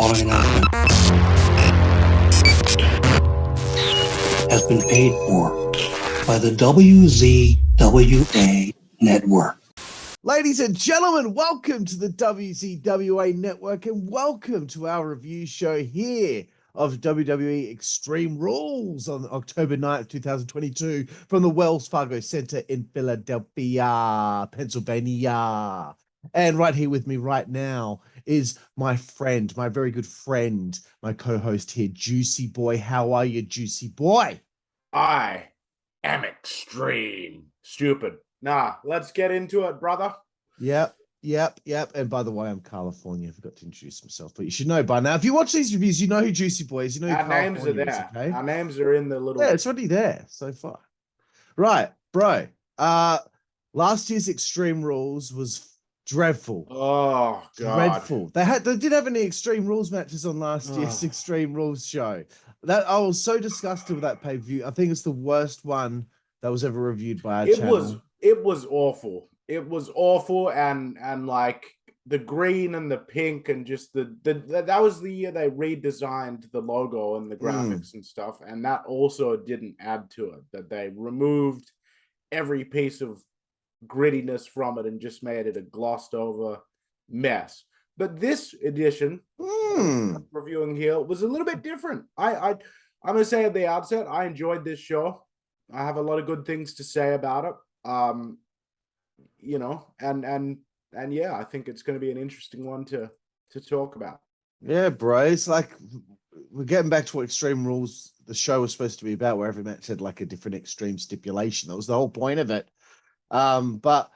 following announcement has been paid for by the WZWA Network. Ladies and gentlemen, welcome to the WZWA Network and welcome to our review show here of WWE Extreme Rules on October 9th, 2022 from the Wells Fargo Center in Philadelphia, Pennsylvania. And right here with me right now is my friend, my very good friend, my co-host here, Jooseyboy. How are you, Jooseyboy? I am extreme stupid. Nah, let's get into it, brother. Yep. And by the way, I'm Karlifornia. I forgot to introduce myself, but you should know by now. If you watch these reviews, you know who Jooseyboy is. You know who Our names are Karlifornia is, there. okay? Our names are in the little... Yeah, it's already there so far. Right, bro. Last year's Extreme Rules was dreadful. Oh, God. Dreadful. They did have any Extreme Rules matches on last year's Extreme Rules show. I was so disgusted with that pay-per-view. I think it's the worst one that was ever reviewed by our channel. It was awful. It was awful, and like the green and the pink and just that was the year they redesigned the logo and the graphics and stuff, and that also didn't add to it. That they removed every piece of grittiness from it and just made it a glossed over mess. But this edition reviewing here was a little bit different. I'm gonna say at the outset, I enjoyed this show. I have a lot of good things to say about it. You know, and yeah, I think it's going to be an interesting one to talk about. Yeah, bro. It's like we're getting back to what Extreme Rules the show was supposed to be about, where every match had like a different extreme stipulation. That was the whole point of it. But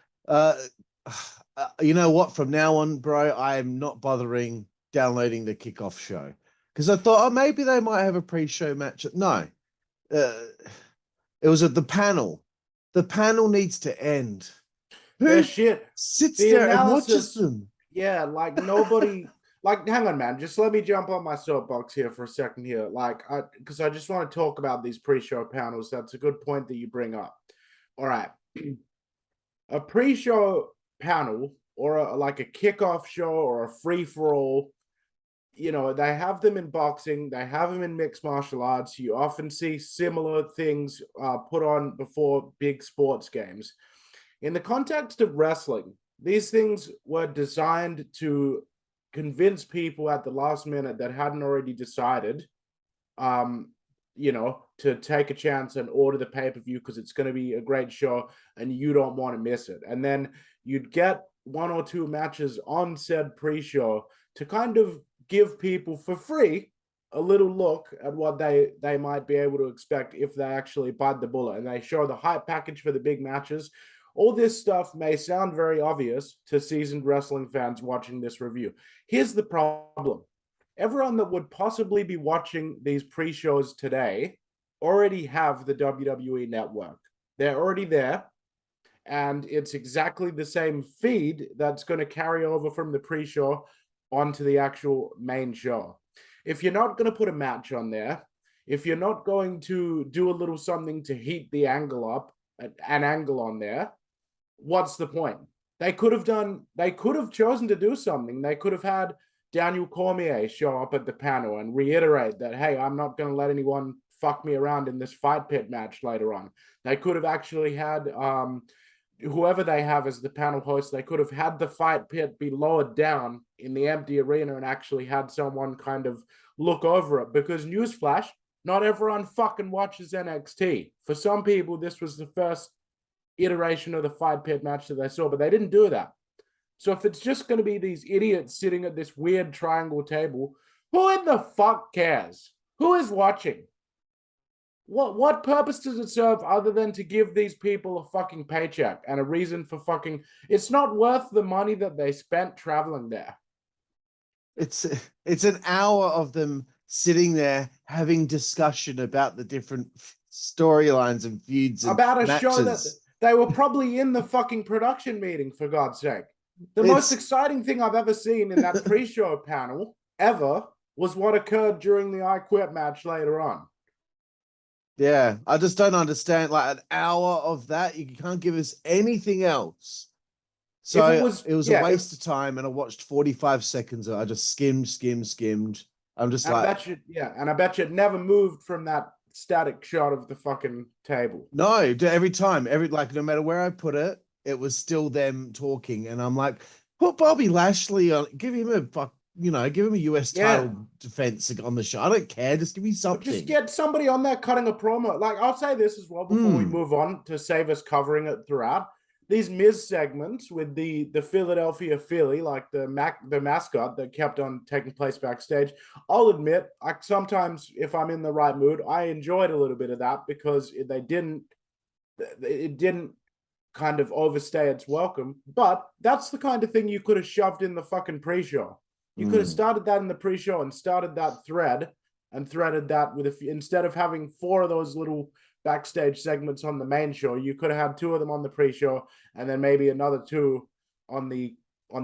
you know what? From now on, bro, I am not bothering downloading the kickoff show because I thought, oh, maybe they might have a pre-show match. No, it was at the panel. The panel needs to end. Who sits there and watches them? Yeah, like nobody. Like, hang on, man. Just let me jump on my soapbox here for a second here. Like, because I just want to talk about these pre-show panels. That's a good point that you bring up. All right. A pre-show panel or like a kickoff show or a free-for-all, you know, they have them in boxing. They have them in mixed martial arts. You often see similar things put on before big sports games. In the context of wrestling, these things were designed to convince people at the last minute that hadn't already decided, you know, to take a chance and order the pay-per-view because it's going to be a great show and you don't want to miss it. And then you'd get one or two matches on said pre-show to kind of give people for free a little look at what they might be able to expect if they actually bite the bullet and they show the hype package for the big matches. All this stuff may sound very obvious to seasoned wrestling fans watching this review. Here's the problem. Everyone that would possibly be watching these pre-shows today already have the WWE Network. They're already there, and it's exactly the same feed that's going to carry over from the pre-show onto the actual main show. If you're not going to put a match on there, if you're not going to do a little something to heat the angle up, an angle on there, what's the point? They could have chosen to do something. They could have had Daniel Cormier show up at the panel and reiterate that, hey, I'm not going to let anyone fuck me around in this fight pit match later on. They could have actually had whoever they have as the panel host, they could have had the fight pit be lowered down in the empty arena and actually had someone kind of look over it. Because newsflash, not everyone fucking watches NXT. For some people, this was the first iteration of the fight pit match that they saw, but they didn't do that. So if it's just going to be these idiots sitting at this weird triangle table, who in the fuck cares? Who is watching? What purpose does it serve other than to give these people a fucking paycheck and a reason for fucking... It's not worth the money that they spent traveling there. It's an hour of them sitting there having discussion about the different storylines and feuds and about a matches. Show that they were probably in the fucking production meeting, for God's sake. The most exciting thing I've ever seen in that pre-show panel ever was what occurred during the I Quit match later on. Yeah, I just don't understand. Like an hour of that, you can't give us anything else. So If it was, it was a yeah, waste of time, and I watched 45 seconds. I just skimmed. I'm just like, and I bet you it never moved from that static shot of the fucking table. no, every time, like no matter where I put it, it was still them talking, and I'm like, put Bobby Lashley on, give him give him a US title defense on the show. I don't care, just give me something. Just get somebody on there cutting a promo. Like, I'll say this as well before we move on to save us covering it throughout. These Miz segments with the Philadelphia Philly, like the mascot that kept on taking place backstage, I'll admit, sometimes if I'm in the right mood, I enjoyed a little bit of that because it didn't kind of overstay its welcome. But that's the kind of thing you could have shoved in the fucking pre-show. You could have started that in the pre-show and started that thread and threaded that with instead of having 4 of those little backstage segments on the main show, you could have had 2 of them on the pre-show and then maybe another 2 on the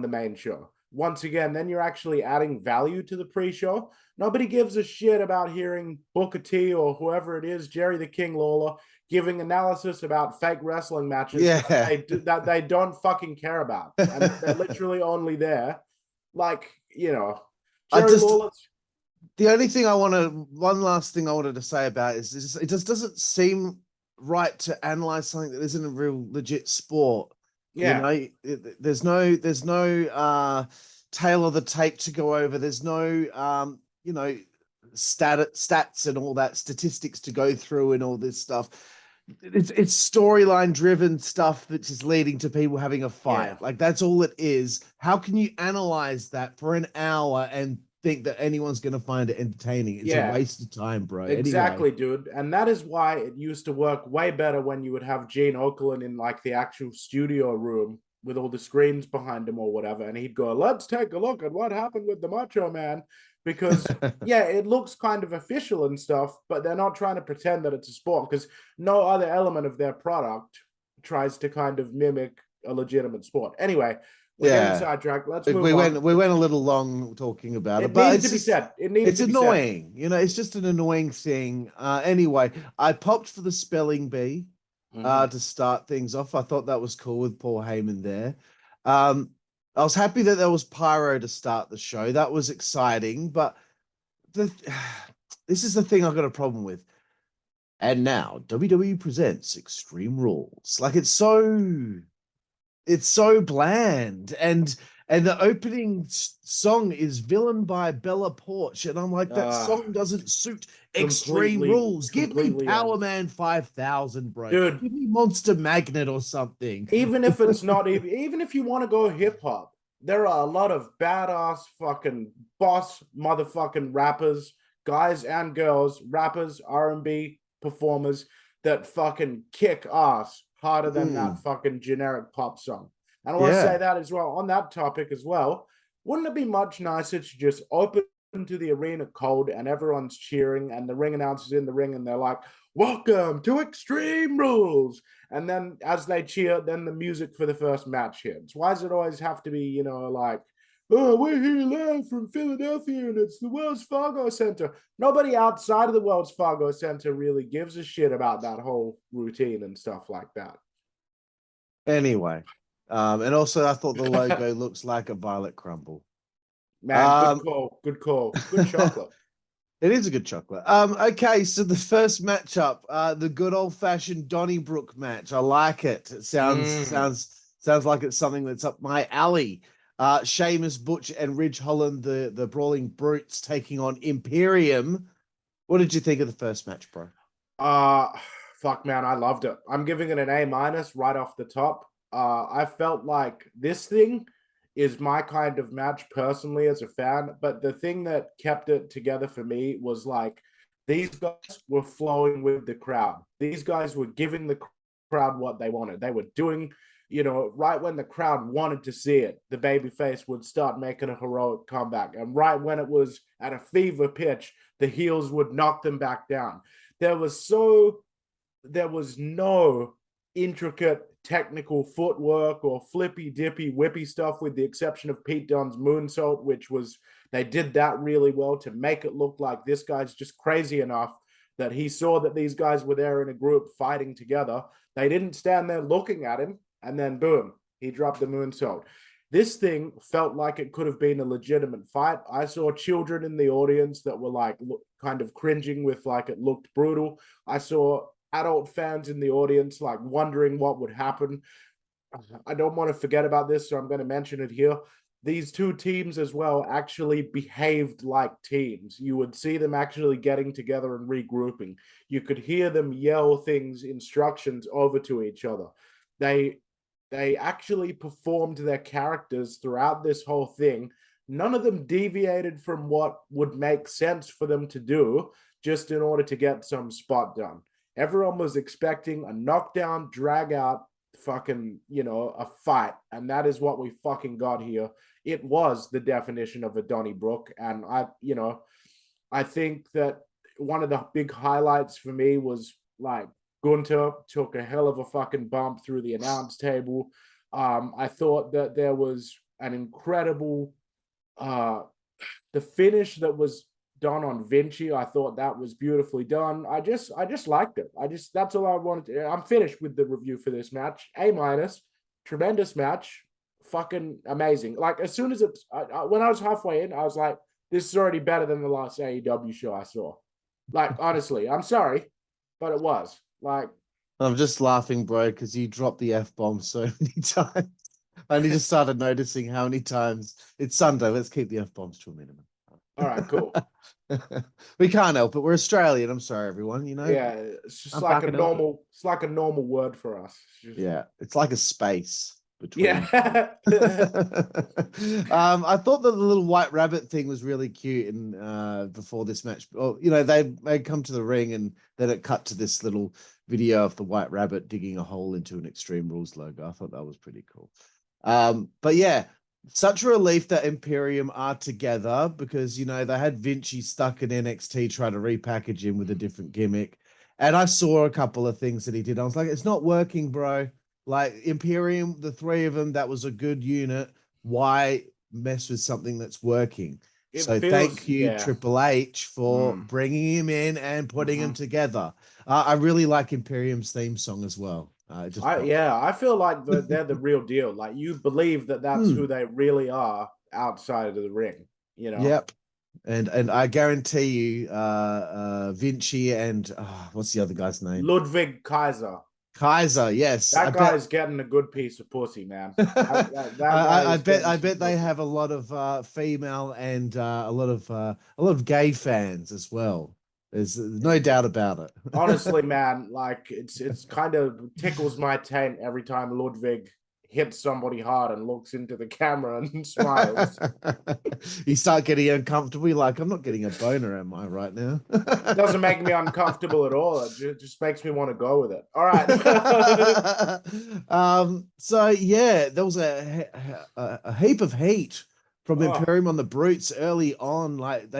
main show. Once again, then you're actually adding value to the pre-show. Nobody gives a shit about hearing Booker T or whoever it is, Jerry the King Lawler, giving analysis about fake wrestling matches that they don't fucking care about. And they're literally only there. Like, Jerry Lawler's... The only thing one last thing I wanted to say about is it just doesn't seem right to analyze something that isn't a real legit sport. Yeah. There's no tail of the tape to go over. There's no stats and all that, statistics to go through and all this stuff. It's storyline driven stuff that's just leading to people having a fight. Yeah. Like, that's all it is. How can you analyze that for an hour and think that anyone's going to find it entertaining? It's a waste of time, bro. Exactly, anyway. Dude. And that is why it used to work way better when you would have Gene Okerlund in like the actual studio room with all the screens behind him or whatever. And he'd go, let's take a look at what happened with the Macho Man. Because, it looks kind of official and stuff, but they're not trying to pretend that it's a sport because no other element of their product tries to kind of mimic a legitimate sport. Anyway, we're getting sidetracked. Let's move on. We went a little long talking about it, but needs to be said. It's annoying. It's just an annoying thing. Anyway, I popped for the spelling bee to start things off. I thought that was cool with Paul Heyman there. I was happy that there was pyro to start the show. That was exciting, but this is the thing I've got a problem with. And now WWE presents Extreme Rules. Like, it's so bland, and the opening song is Villain by Bella Porch, and I'm like, that song doesn't suit Extreme Rules. Give me Power Man 5000, bro. Dude, give me Monster Magnet or something. Even if it's not even if you want to go hip hop, there are a lot of badass fucking boss motherfucking rappers, guys and girls, rappers, R&B performers that fucking kick ass harder than that fucking generic pop song. And I want to say that as well, on that topic as well, wouldn't it be much nicer to just open to the arena cold and everyone's cheering and the ring announcer's in the ring and they're like, welcome to Extreme Rules. And then as they cheer, then the music for the first match hits. Why does it always have to be, like, oh, we're here live from Philadelphia and it's the Wells Fargo Center. Nobody outside of the Wells Fargo Center really gives a shit about that whole routine and stuff like that. Anyway, and also I thought the logo looks like a violet crumble. Man, good call. Good chocolate. It is a good chocolate. Okay, so the first matchup, the good old-fashioned Donnybrook match. I like it. It sounds like it's something that's up my alley. Sheamus, Butch, and Ridge Holland, the Brawling Brutes, taking on Imperium. What did you think of the first match, bro? Fuck, man, I loved it. I'm giving it an A- right off the top. I felt like this thing is my kind of match personally as a fan, but the thing that kept it together for me was like these guys were flowing with the crowd. These guys were giving the crowd what they wanted. They were doing, right when the crowd wanted to see it, the babyface would start making a heroic comeback. And right when it was at a fever pitch, the heels would knock them back down. There was no intricate technical footwork or flippy dippy whippy stuff, with the exception of Pete Dunne's moonsault, which was, they did that really well to make it look like this guy's just crazy enough that he saw that these guys were there in a group fighting together. They didn't stand there looking at him and then boom, He dropped the moonsault. This thing felt like it could have been a legitimate fight. I saw children in the audience that were like kind of cringing with like it looked brutal. I saw adult fans in the audience like wondering what would happen. I don't want to forget about this, so I'm going to mention it here. These two teams as well actually behaved like teams. You would see them actually getting together and regrouping. You could hear them yell things, instructions over to each other. They actually performed their characters throughout this whole thing. None of them deviated from what would make sense for them to do just in order to get some spot done. Everyone was expecting a knockdown, drag out, fucking, a fight. And that is what we fucking got here. It was the definition of a Donnybrook. And I think that one of the big highlights for me was like Gunther took a hell of a fucking bump through the announce table. I thought that there was an incredible, the finish that was done on Vinci. I thought that was beautifully done. I just liked it. That's all I wanted to. I'm finished with the review for this match. A-, tremendous match, fucking amazing. Like as soon as when I was halfway in, I was like, this is already better than the last AEW show I saw. Like honestly, I'm sorry, but it was. Like, I'm just laughing, bro, because you dropped the F-bomb so many times. I only just started noticing how many times. It's Sunday. Let's keep the F-bombs to a minimum. All right, cool. We can't help it. We're Australian. I'm sorry, everyone. Yeah, it's just like a normal. It's like a normal word for us. Yeah, it's like a space between. Yeah. I thought that the little white rabbit thing was really cute, and before this match, they come to the ring, and then it cut to this little video of the white rabbit digging a hole into an Extreme Rules logo. I thought that was pretty cool. But yeah. Such a relief that Imperium are together because, they had Vinci stuck in NXT trying to repackage him with a different gimmick. And I saw a couple of things that he did. I was like, it's not working, bro. Like Imperium, the three of them, that was a good unit. Why mess with something that's working? Thank you, Triple H, for bringing him in and putting him together. I really like Imperium's theme song as well. I feel like they're the real deal. Like you believe that that's who they really are outside of the ring. Yep. And I guarantee you, Vinci and what's the other guy's name? Ludwig Kaiser. Kaiser, yes. That guy's getting a good piece of pussy, man. I bet they have a lot of female and a lot of gay fans as well. There's no doubt about it. Honestly, man, like it's kind of tickles my taint every time Ludwig hits somebody hard and looks into the camera and smiles. You start getting uncomfortable. You're like, I'm not getting a boner, am I, right now? It doesn't make me uncomfortable at all. It just makes me want to go with it. All right. So yeah, there was a heap of heat from Imperium on the Brutes early on. Like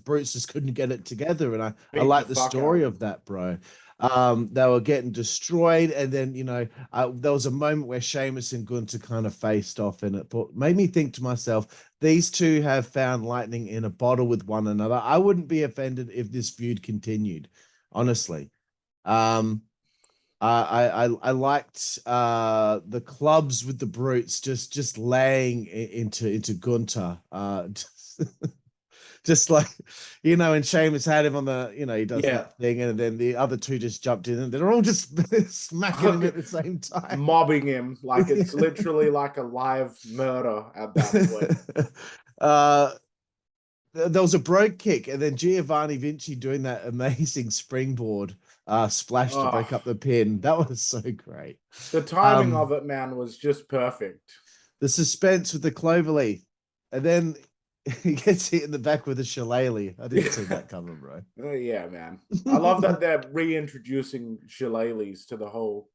Brutes just couldn't get it together. And I like the story of that, bro. They were getting destroyed. And then, there was a moment where Sheamus and Gunther kind of faced off, and it made me think to myself, these two have found lightning in a bottle with one another. I wouldn't be offended if this feud continued, honestly. I liked the clubs with the Brutes just laying into Gunther. Just like, and Sheamus had him on the, he does that thing, and then the other two just jumped in, and they're all just smacking him at the same time. Mobbing him. Like it's literally like a live murder at that point. There was a brogue kick, and then Giovanni Vinci doing that amazing springboard splash to break up the pin. That was so great. The timing of it, man, was just perfect. The suspense with the cloverleaf, and then he gets hit in the back with a shillelagh. I didn't see that coming, bro. Oh yeah, man. I love that they're reintroducing shillelaghs to the whole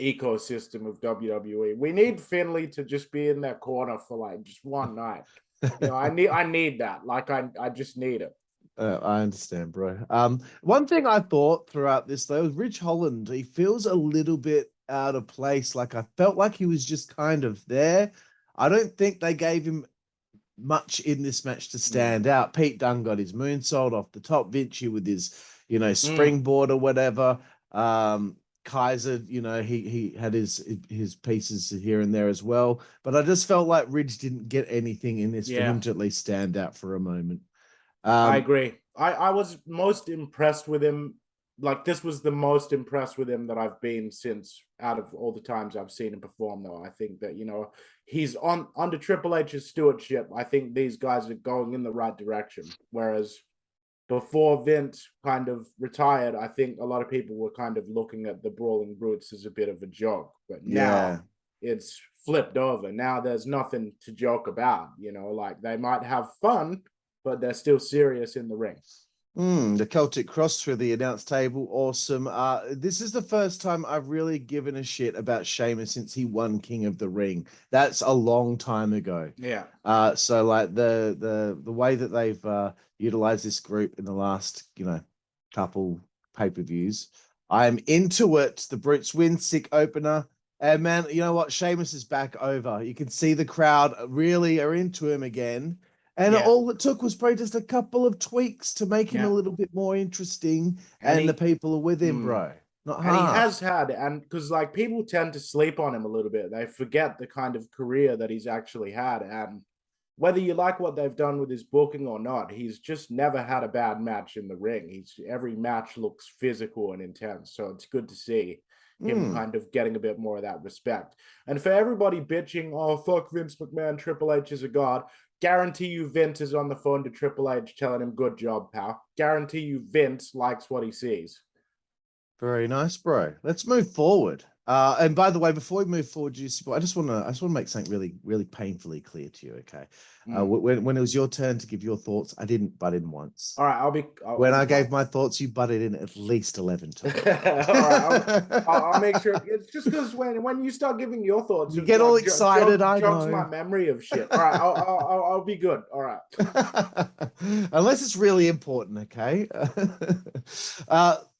ecosystem of WWE. We need Finlay to just be in that corner for like just one night. I need that. Like I just need it. I understand, bro. One thing I thought throughout this though was Rich Holland. He feels a little bit out of place. Like I felt like he was just kind of there. I don't think they gave him much in this match to stand out. Pete Dunne got his moonsault off the top. Vinci with his, springboard or whatever. Kaiser, he had his pieces here and there as well. But I just felt like Ridge didn't get anything in this for him to at least stand out for a moment. I agree. I was most impressed with him. Like, this was the most impressed with him that I've been since, out of all the times I've seen him perform, though. I think that, he's under Triple H's stewardship. I think these guys are going in the right direction. Whereas before Vince kind of retired, I think a lot of people were kind of looking at the Brawling Brutes as a bit of a joke. But now it's flipped over. Now there's nothing to joke about. Like, they might have fun, but they're still serious in the ring. The Celtic Cross through the announce table, awesome. This is the first time I've really given a shit about Sheamus since he won King of the Ring. That's a long time ago. Yeah. So like the way that they've utilized this group in the last couple pay-per-views, I'm into it. The Brutes win, sick opener. And man, you know what? Sheamus is back over. You can see the crowd really are into him again. And all it took was probably just a couple of tweaks to make him a little bit more interesting. And the people are with him, bro. Not hard. And he has had, and because like people tend to sleep on him a little bit. They forget the kind of career that he's actually had. And whether you like what they've done with his booking or not, he's just never had a bad match in the ring. Every match looks physical and intense. So it's good to see him kind of getting a bit more of that respect. And for everybody bitching, oh, fuck Vince McMahon, Triple H is a god. Guarantee you Vince is on the phone to Triple H telling him, good job, pal. Guarantee you Vince likes what he sees. Very nice, bro. Let's move forward. And by the way, before we move forward, Jooseyboy, I just want to make something really, really painfully clear to you. Okay, when it was your turn to give your thoughts, I didn't butt in once. All right, when I gave my thoughts, you butted in at least 11 times. All right, I'll make sure. It's just because when you start giving your thoughts, you get all excited. I jogs know. my memory of shit. All right, I'll be good. All right, unless it's really important. Okay.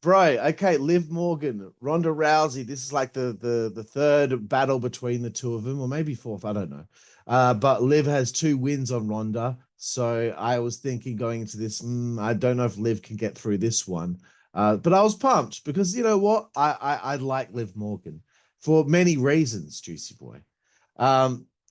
Bro, okay, Liv Morgan, Ronda Rousey. This is like the third battle between the two of them, or maybe fourth, I don't know. But Liv has 2 wins on Ronda, so I was thinking going into this, I don't know if Liv can get through this one. But I was pumped because you know what? I like Liv Morgan for many reasons, Jooseyboy.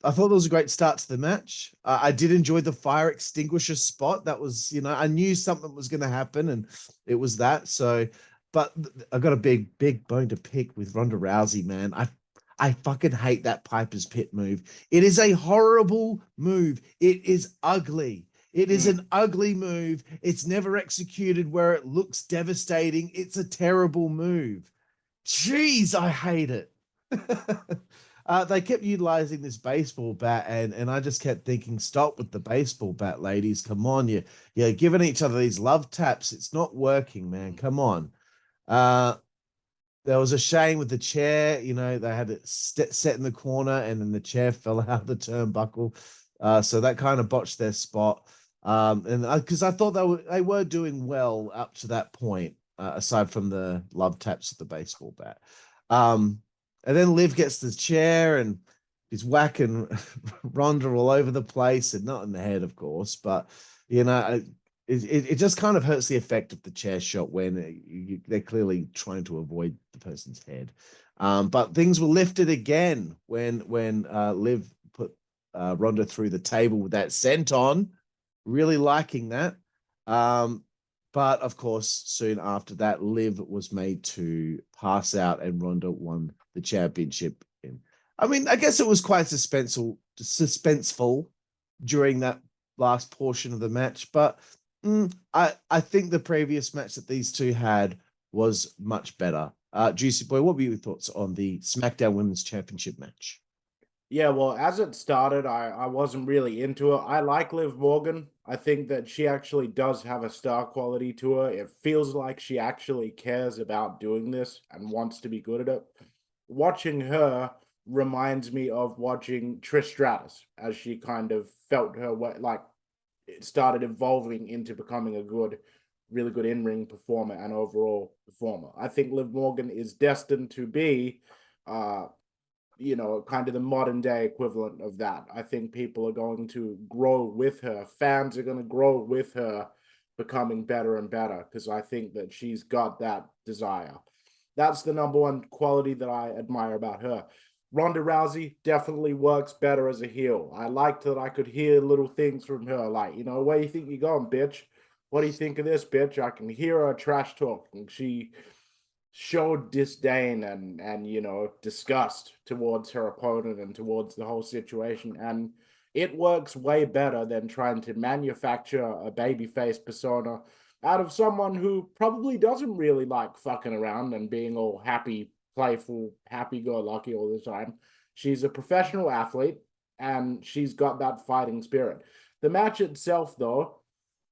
I thought that was a great start to the match. I did enjoy the fire extinguisher spot. That was, I knew something was going to happen, and it was that. So, but I got a big bone to pick with Ronda Rousey, man. I fucking hate that Piper's Pit move. It is a horrible move. It is ugly. It is an ugly move. It's never executed where it looks devastating. It's a terrible move. Jeez, I hate it. They kept utilizing this baseball bat, and I just kept thinking, stop with the baseball bat, ladies. Come on, you're giving each other these love taps. It's not working, man. Come on. There was a shame with the chair. They had it set in the corner, and then the chair fell out of the turnbuckle. So that kind of botched their spot. And because I thought they were doing well up to that point, aside from the love taps with the baseball bat. And then Liv gets the chair and he's whacking Ronda all over the place, and not in the head, of course, but it just kind of hurts the effect of the chair shot when they're clearly trying to avoid the person's head. But things were lifted again when Liv put Ronda through the table with that senton. Really liking that. But of course, soon after that, Liv was made to pass out, and Ronda won the championship. I mean, I guess it was quite suspenseful during that last portion of the match, but I think the previous match that these two had was much better. Jooseyboy, what were your thoughts on the SmackDown Women's Championship match? Yeah, well, as it started, I wasn't really into it. I like Liv Morgan. I think that she actually does have a star quality to her. It feels like she actually cares about doing this and wants to be good at it. Watching her reminds me of watching Trish Stratus as she kind of felt her way, like it started evolving into becoming a really good in-ring performer and overall performer. I think Liv Morgan is destined to be kind of the modern day equivalent of that. I think people are going to grow with her. Fans are going to grow with her becoming better and better, because I think that she's got that desire. That's the number one quality that I admire about her. Ronda Rousey definitely works better as a heel. I liked that I could hear little things from her, like, where you think you're going, bitch? What do you think of this, bitch? I can hear her trash talk. And she showed disdain and disgust towards her opponent and towards the whole situation. And it works way better than trying to manufacture a babyface persona out of someone who probably doesn't really like fucking around and being all happy, playful, happy-go-lucky all the time. She's a professional athlete, and she's got that fighting spirit. The match itself, though,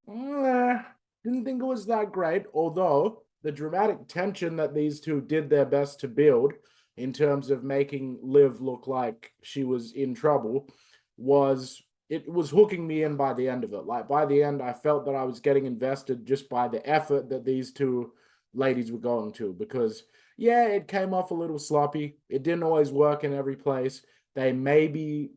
didn't think it was that great, although the dramatic tension that these two did their best to build in terms of making Liv look like she was in trouble was hooking me in by the end of it. Like, by the end, I felt that I was getting invested just by the effort that these two ladies were going to, because yeah, it came off a little sloppy. It didn't always work in every place. They maybe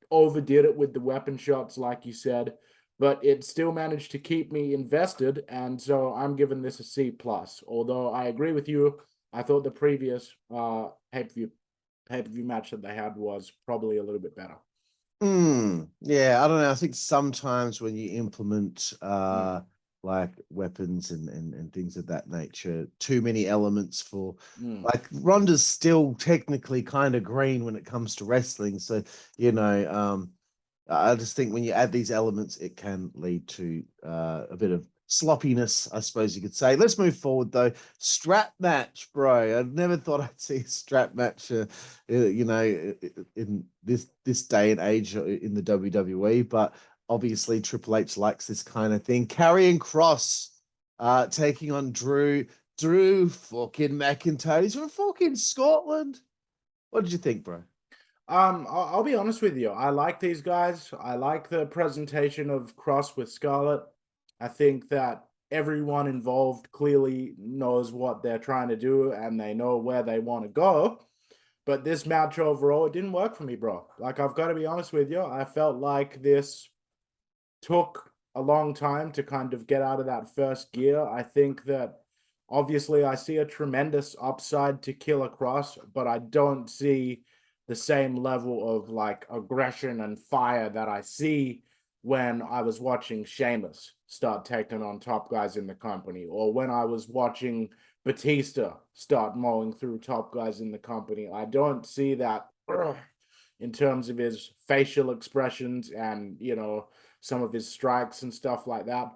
overdid it with the weapon shots, like you said, but it still managed to keep me invested, and so I'm giving this a C plus. Although I agree with you, I thought the previous pay-per-view match that they had was probably a little bit better. Yeah, I don't know. I think sometimes when you implement like weapons and things of that nature, too many elements for like Ronda's still technically kind of green when it comes to wrestling. So, I just think when you add these elements, it can lead to a bit of sloppiness, I suppose you could say. Let's move forward, though. Strap match, bro. I never thought I'd see a strap match, in this day and age in the WWE, but obviously Triple H likes this kind of thing. Karrion Kross taking on Drew fucking McIntyre. He's from fucking Scotland. What did you think, bro? I'll be honest with you. I like these guys. I like the presentation of Kross with Scarlett. I think that everyone involved clearly knows what they're trying to do and they know where they want to go. But this match overall, it didn't work for me, bro. Like, I've got to be honest with you. I felt like this took a long time to kind of get out of that first gear. I think that obviously I see a tremendous upside to Killer Kross, but I don't see the same level of like aggression and fire that I see when I was watching Sheamus start taking on top guys in the company, or when I was watching Batista start mowing through top guys in the company. I don't see that in terms of his facial expressions and, some of his strikes and stuff like that.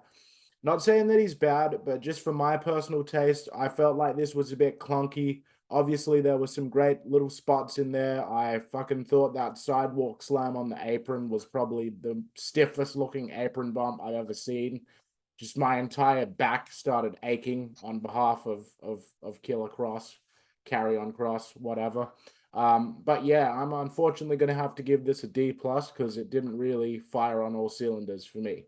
Not saying that he's bad, but just for my personal taste, I felt like this was a bit clunky. Obviously, there were some great little spots in there. I fucking thought that sidewalk slam on the apron was probably the stiffest looking apron bump I've ever seen. Just my entire back started aching on behalf of Killer Kross, Karrion Kross, whatever. But yeah, I'm unfortunately going to have to give this a D plus because it didn't really fire on all cylinders for me.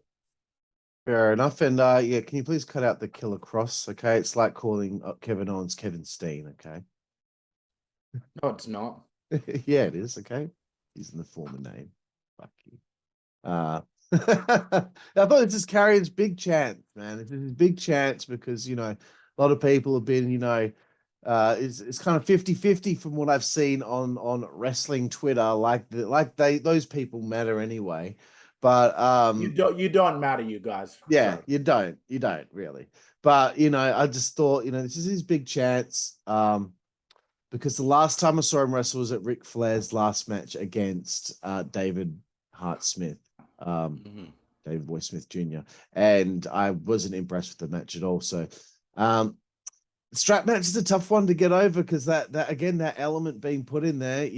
Fair enough. And can you please cut out the Killer Kross? Okay, it's like calling Kevin Owens Kevin Steen. Okay. No, it's not. Yeah, it is. Okay, using the former name. Fuck you. I thought this is Karrion's big chance, man. This is his big chance because a lot of people have been, it's kind of 50-50 from what I've seen on wrestling Twitter. Those people matter anyway. But you don't matter, you guys. Yeah, Sorry. you don't really. But I just thought, this is his big chance. Because the last time I saw him wrestle was at Ric Flair's last match against David Hart Smith, David Boy Smith Jr. And I wasn't impressed with the match at all. So strap match is a tough one to get over because that again, that element being put in there,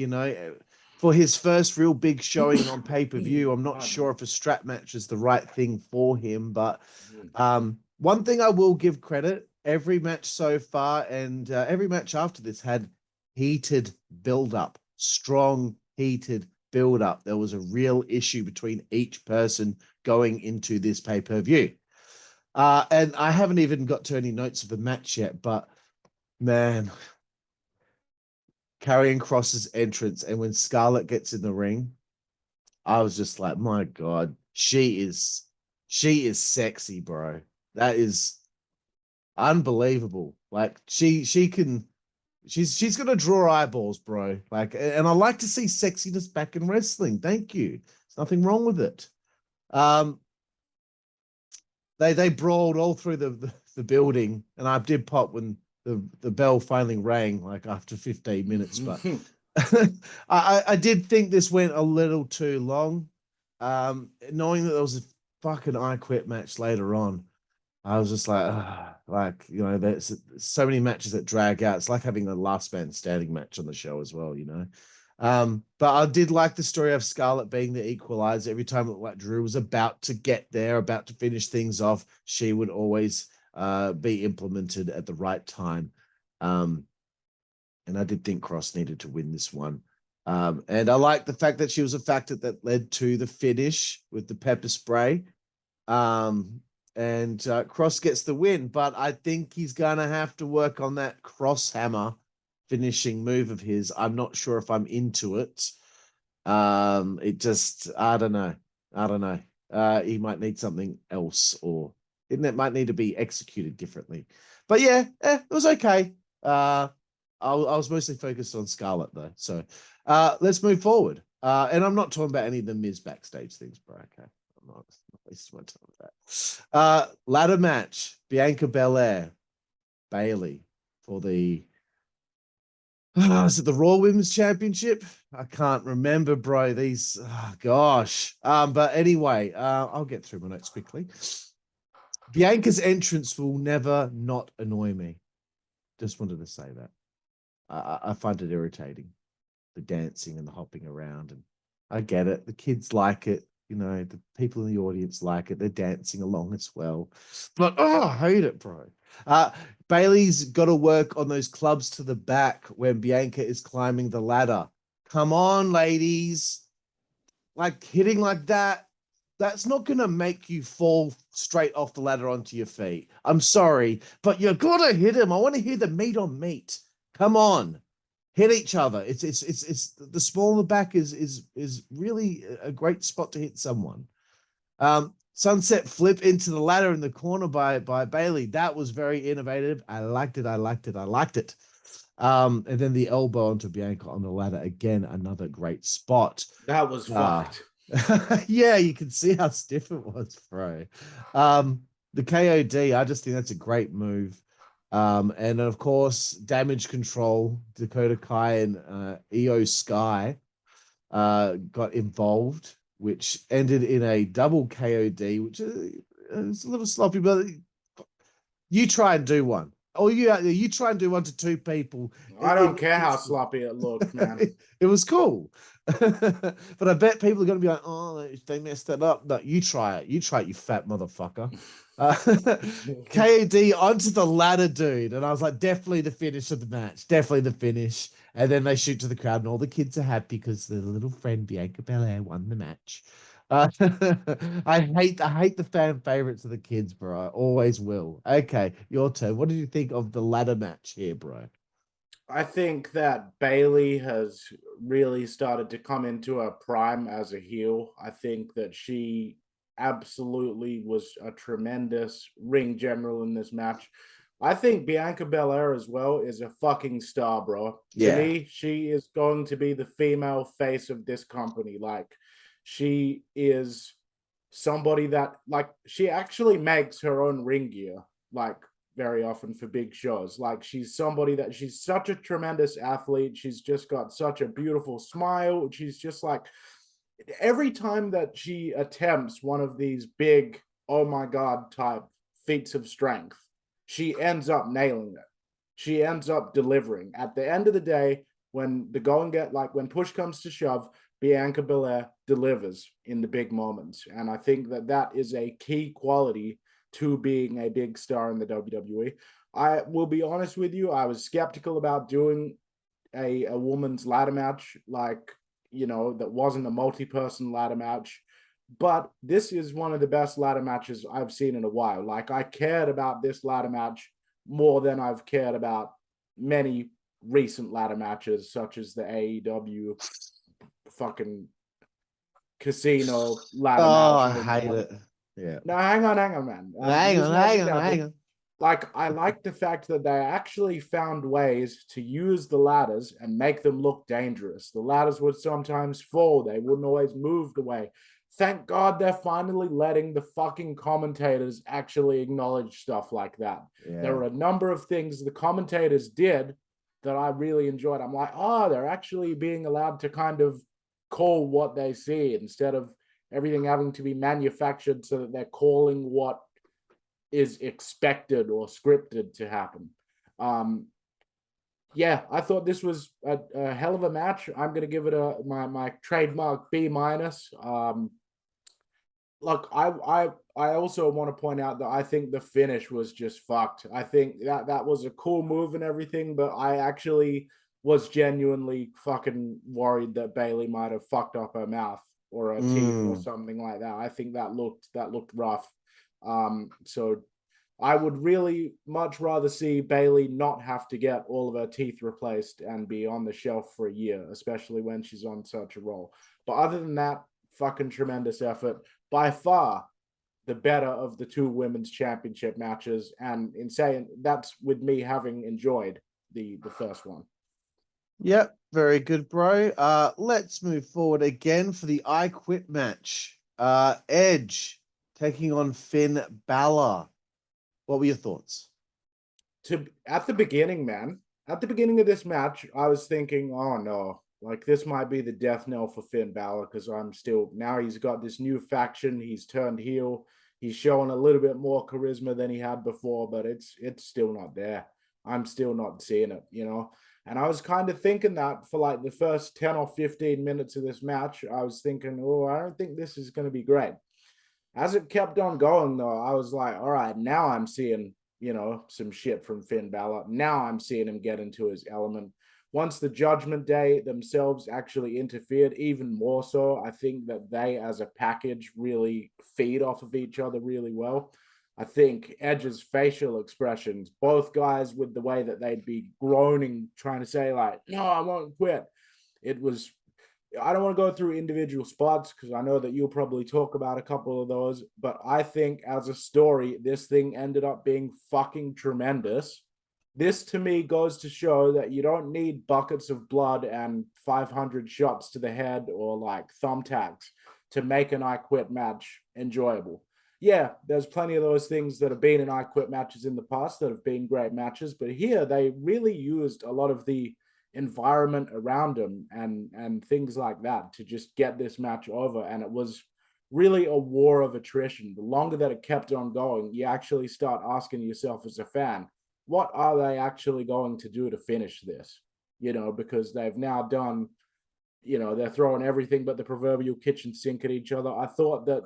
for his first real big showing on pay-per-view, I'm not sure if a strap match is the right thing for him. But one thing I will give credit, every match so far and every match after this had heated build-up, strong heated build-up. There was a real issue between each person going into this pay-per-view. And I haven't even got to any notes of the match yet, but man, Karrion Kross's entrance and when Scarlett gets in the ring, I was just like, my God, she is sexy, bro. That is unbelievable. Like she can She's gonna draw eyeballs, bro. Like, and I like to see sexiness back in wrestling. Thank you. There's nothing wrong with it. They brawled all through the building, and I did pop when the bell finally rang, like after 15 minutes. But I did think this went a little too long. Knowing that there was a fucking I Quit match later on, I was just like, there's so many matches that drag out. It's like having a last man standing match on the show as well, But I did like the story of Scarlett being the equalizer. Every time it looked like Drew was about to get there, about to finish things off, she would always be implemented at the right time. And I did think Kross needed to win this one. And I like the fact that she was a factor that led to the finish with the pepper spray. And Kross gets the win, but I think he's going to have to work on that cross hammer finishing move of his. I'm not sure if I'm into it. It just, I don't know. He might need something else, or it might need to be executed differently. But yeah, it was okay. I was mostly focused on Scarlett though. So let's move forward. And I'm not talking about any of the Miz backstage things, bro. Okay. I'm not wasting my time with that. Ladder match, Bianca Belair, Bayley for the is it the Raw Women's Championship? I can't remember, bro. These, gosh. But anyway, I'll get through my notes quickly. Bianca's entrance will never not annoy me. Just wanted to say that. I find it irritating, the dancing and the hopping around, and I get it. The kids like it. The people in the audience like it. They're dancing along as well. But I hate it, bro. Bayley's got to work on those clubs to the back when Bianca is climbing the ladder. Come on, ladies. Like hitting like that, that's not going to make you fall straight off the ladder onto your feet. I'm sorry, but you got to hit him. I want to hear the meat on meat. Come on. Hit each other. It's the small of the back is really a great spot to hit someone. Sunset flip into the ladder in the corner by Bayley. That was very innovative. I liked it. And then the elbow onto Bianca on the ladder again. Another great spot. That was fucked. Yeah, you can see how stiff it was, bro. The KOD. I just think that's a great move. And of course, Damage Control, Dakota Kai and Io Sky got involved, which ended in a double KOD, which is a little sloppy, but you try and do one. Or you try and do one to two people. I don't care how sloppy it looked, man. It was cool. But I bet people are going to be like, oh, they messed that up. No, you try it. You fat motherfucker. KOD onto the ladder, dude. And I was like, definitely the finish of the match. Definitely the finish. And then they shoot to the crowd, and all the kids are happy because their little friend Bianca Belair won the match. I hate the fan favorites of the kids, bro. I always will. Okay, your turn. What did you think of the ladder match here, bro? I think that Bayley has really started to come into her prime as a heel. I think that she absolutely was a tremendous ring general in this match. I think Bianca Belair as well is a fucking star, bro. Yeah. To me, she is going to be the female face of this company. Like, she is somebody that, like, she actually makes her own ring gear, like, very often for big shows. Like, she's somebody that she's such a tremendous athlete. She's just got such a beautiful smile. She's just like, every time that she attempts one of these big, oh my God type feats of strength, she ends up nailing it. She ends up delivering. At the end of the day, when the going get, like, when push comes to shove, Bianca Belair delivers in the big moments. And I think that that is a key quality to being a big star in the WWE. I will be honest with you, I was skeptical about doing a woman's ladder match, like, that wasn't a multi-person ladder match. But this is one of the best ladder matches I've seen in a while. Like, I cared about this ladder match more than I've cared about many recent ladder matches, such as the AEW fucking casino ladder match. I hate it. Yeah. No, hang on, man. Hang on. like, I like the fact that they actually found ways to use the ladders and make them look dangerous. The ladders would sometimes fall. They wouldn't always move the way. Thank God they're finally letting the fucking commentators actually acknowledge stuff like that. Yeah. There were a number of things the commentators did that I really enjoyed. I'm like, oh, they're actually being allowed to kind of call what they see instead of everything having to be manufactured so that they're calling what is expected or scripted to happen. Yeah, I thought this was a hell of a match. I'm going to give it my trademark B minus. Look, I also want to point out that I think the finish was just fucked. I think that was a cool move and everything, but I actually was genuinely fucking worried that Bayley might have fucked up her mouth or her teeth or something like that. I think that looked rough. So I would really much rather see Bayley not have to get all of her teeth replaced and be on the shelf for a year, especially when she's on such a roll. But other than that, fucking tremendous effort. By far the better of the two women's championship matches. And in saying that's with me having enjoyed the first one. Yep, very good, bro. Let's move forward again for the I Quit match. Edge taking on Finn Balor. What were your thoughts? At the beginning, man, at the beginning of this match, I was thinking, oh no, like this might be the death knell for Finn Balor because now he's got this new faction. He's turned heel. He's showing a little bit more charisma than he had before, but it's still not there. I'm still not seeing it, you know? And I was kind of thinking that for like the first 10 or 15 minutes of this match, I was thinking, oh, I don't think this is going to be great. As it kept on going, though, I was like, all right, now I'm seeing, you know, some shit from Finn Balor. Now I'm seeing him get into his element. Once the Judgment Day themselves actually interfered, even more so, I think that they as a package really feed off of each other really well. I think Edge's facial expressions, both guys with the way that they'd be groaning, trying to say like, no, I won't quit. I don't want to go through individual spots because I know that you'll probably talk about a couple of those, but I think as a story, this thing ended up being fucking tremendous. This to me goes to show that you don't need buckets of blood and 500 shots to the head or like thumbtacks to make an I Quit match enjoyable. Yeah, there's plenty of those things that have been in I Quit matches in the past that have been great matches, but here they really used a lot of the environment around him and things like that to just get this match over. And it was really a war of attrition. The longer that it kept on going, you actually start asking yourself as a fan, what are they actually going to do to finish this? You know, because they've now done, you know, they're throwing everything but the proverbial kitchen sink at each other. I thought that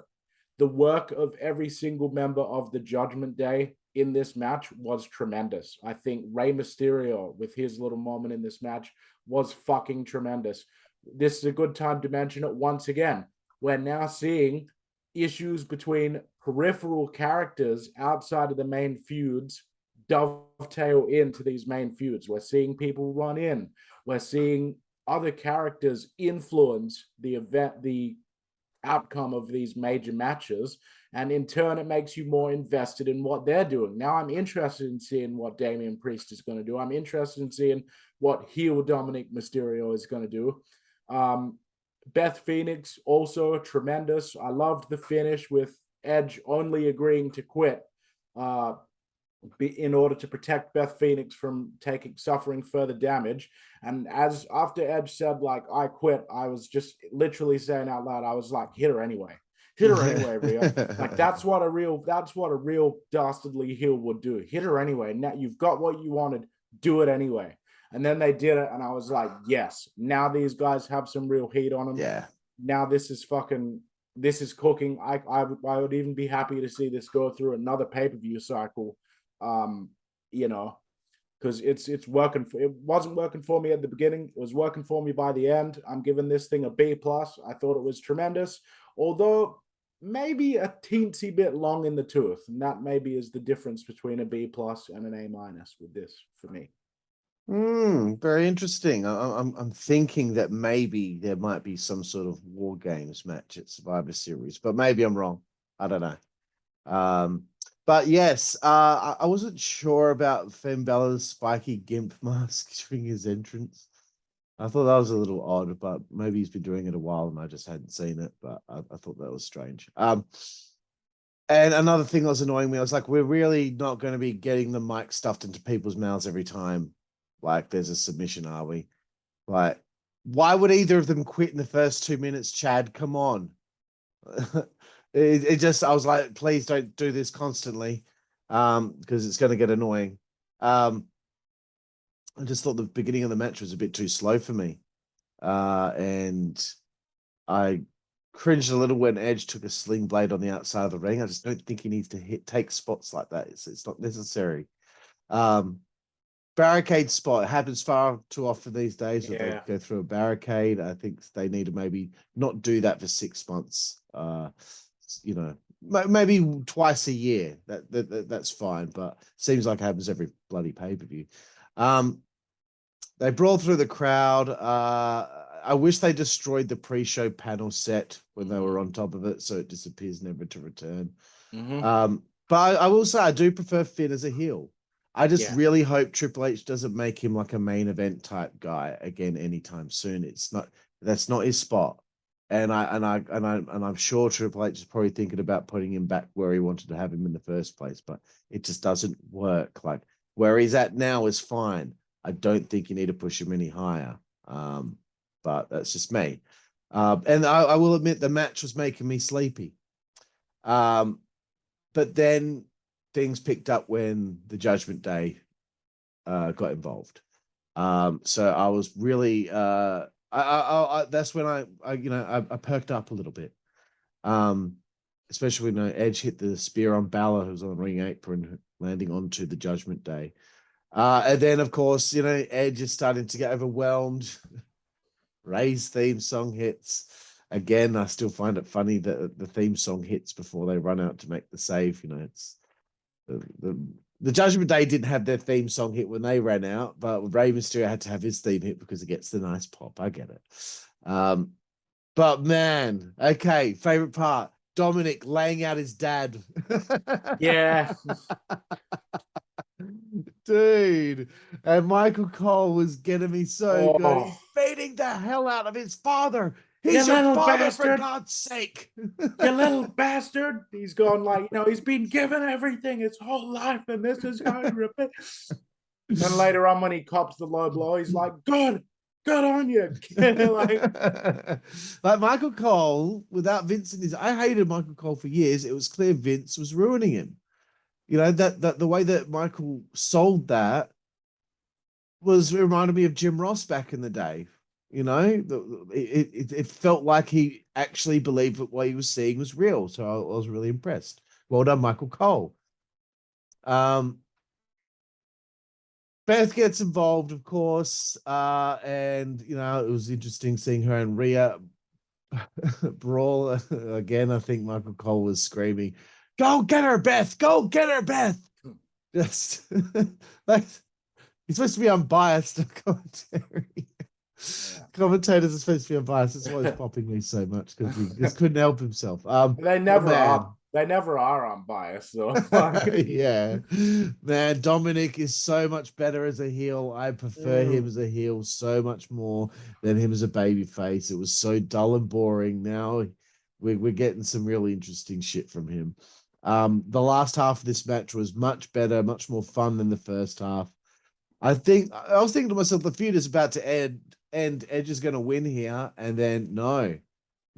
the work of every single member of the Judgment Day in this match was tremendous. I think Rey Mysterio with his little moment in this match was fucking tremendous. This is a good time to mention it once again. We're now seeing issues between peripheral characters outside of the main feuds dovetail into these main feuds. We're seeing people run in. We're seeing other characters influence the outcome of these major matches, and in turn it makes you more invested in what they're doing. Now I'm interested in seeing what Damian Priest is going to do. I'm interested in seeing what heel Dominic Mysterio is going to do. Beth Phoenix also tremendous. I loved the finish with Edge only agreeing to quit in order to protect Beth Phoenix from suffering further damage. And as after Edge said, like, I quit, I was just literally saying out loud, I was like, hit her anyway. Hit her anyway, Rhea. Like that's what a real dastardly heel would do. Hit her anyway. Now you've got what you wanted, do it anyway. And then they did it, and I was like, yes, now these guys have some real heat on them. Yeah. Now this is cooking. I would even be happy to see this go through another pay-per-view cycle. You know, because it's working. It wasn't working for me at the beginning. It was working for me by the end. I'm giving this thing a B+. I thought it was tremendous, although maybe a teensy bit long in the tooth, and that maybe is the difference between a B+ and an A- with this for me. Very interesting. I'm thinking that maybe there might be some sort of War Games match at Survivor Series, but maybe I'm wrong. I don't know. But yes, I wasn't sure about Finn Balor's spiky gimp mask during his entrance. I thought that was a little odd, but maybe he's been doing it a while and I just hadn't seen it. But I thought that was strange. And another thing that was annoying me, I was like, we're really not going to be getting the mic stuffed into people's mouths every time. Like, there's a submission, are we? Like, why would either of them quit in the first 2 minutes, Chad? Come on. It just, I was like, please don't do this constantly, because it's going to get annoying. I just thought the beginning of the match was a bit too slow for me. And I cringed a little when Edge took a sling blade on the outside of the ring. I just don't think he needs to take spots like that. It's not necessary. Barricade spot happens far too often these days. Where they go through a barricade. I think they need to maybe not do that for 6 months. You know, maybe twice a year. That's fine, but seems like it happens every bloody pay-per-view. They brawl through the crowd. I wish they destroyed the pre-show panel set when they were on top of it, so it disappears never to return. But I will say I do prefer Finn as a heel. I just really hope Triple H doesn't make him like a main event type guy again anytime soon. That's not his spot. And I'm sure Triple H is probably thinking about putting him back where he wanted to have him in the first place, but it just doesn't work. Like where he's at now is fine. I don't think you need to push him any higher. But that's just me. And I will admit the match was making me sleepy. But then things picked up when the Judgment Day got involved. So I was really that's when I perked up a little bit. Especially when Edge hit the spear on Balor, who was on the ring apron, landing onto the Judgment Day. And then, of course, Edge is starting to get overwhelmed. Ray's theme song hits. Again, I still find it funny that the theme song hits before they run out to make the save. It's the Judgment Day didn't have their theme song hit when they ran out, but Rey Mysterio had to have his theme hit because it gets the nice pop. I get it. But man, okay, favorite part. Dominic laying out his dad. Yeah. Dude. And Michael Cole was getting me so good. He's beating the hell out of his father. He's your father, bastard. For God's sake. You little bastard. He's going like, he's been given everything his whole life, and this is how he repents. Then later on, when he cops the low blow, he's like, good on you. like Michael Cole, without Vince in his, I hated Michael Cole for years. It was clear Vince was ruining him. That the way that Michael sold that reminded me of Jim Ross back in the day. It felt like he actually believed that what he was seeing was real. So I was really impressed. Well done, Michael Cole. Beth gets involved, of course, and it was interesting seeing her and Rhea brawl again. I think Michael Cole was screaming, "Go get her, Beth! Go get her, Beth!" Just like he's supposed to be unbiased commentary. Yeah. Commentators are supposed to be unbiased. That's why he's popping me so much because he just couldn't help himself. They never are. They never are unbiased, though. Yeah, man. Dominic is so much better as a heel. I prefer him as a heel so much more than him as a baby face. It was so dull and boring. Now we're getting some really interesting shit from him. The last half of this match was much better, much more fun than the first half. I was thinking to myself, the feud is about to end. And Edge is going to win here, and then no.